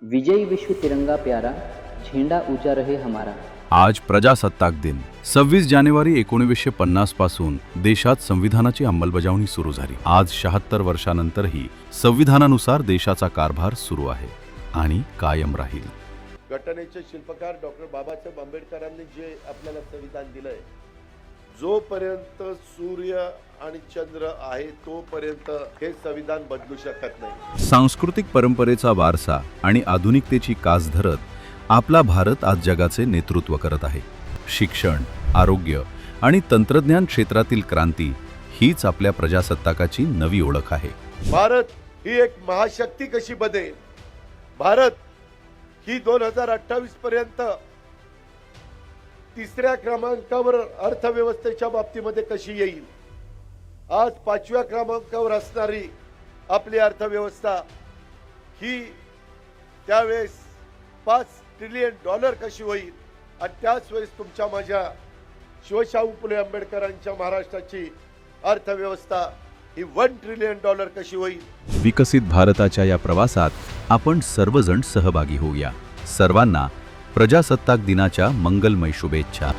विजयी विश्व तिरंगा प्यारा, झेंडा ऊंचा रहे हमारा। आज प्रजासत्ताक दिन 26 जानेवारी 1950 पासून देशात संविधानाची अंमलबजावणी सुरू झाली। आज 76 वर्षानंतरही संविधानानुसार देशाचा कारभार सुरू आहे आणि कायम राहील। घटनेचे शिल्पकार डॉक्टर बाबासाहेब आंबेडकरांनी जे आपल्याला संविधान दिलंय, जोपर्यंत सूर्य आणि चंद्र आहे तोपर्यंत हे संविधान बदलू शकत नाही। सांस्कृतिक परंपरेचा वारसा आणि आधुनिकतेची कास धरत आपला भारत आज जगाचे नेतृत्व करत आहे। शिक्षण, आरोग्य आणि तंत्रज्ञान क्षेत्रातील क्रांती हीच आपल्या प्रजासत्ताकाची नवी ओळख आहे। भारत ही एक महाशक्ती कशी बनेल, भारत ही 2028 पर्यंत तिसऱ्या क्रमांकावर अर्थव्यवस्थेच्या बाबतीमध्ये कशी येईल, आज 5व्या क्रमांकावर असणारी आपली अर्थव्यवस्था ही त्यावेळेस $5 ट्रिलियन कशी होईल, आणि त्याच वेळेस तुमच्या माझ्या शिवशाहू फुले आंबेडकरांच्या महाराष्ट्राची अर्थव्यवस्था ही $1 ट्रिलियन कशी होईल। विकसित भारताच्या या प्रवासात आपण सर्वजण सहभागी होऊया। सर्वांना प्रजासत्ताक दिनाच्या मंगलमय शुभेच्छा।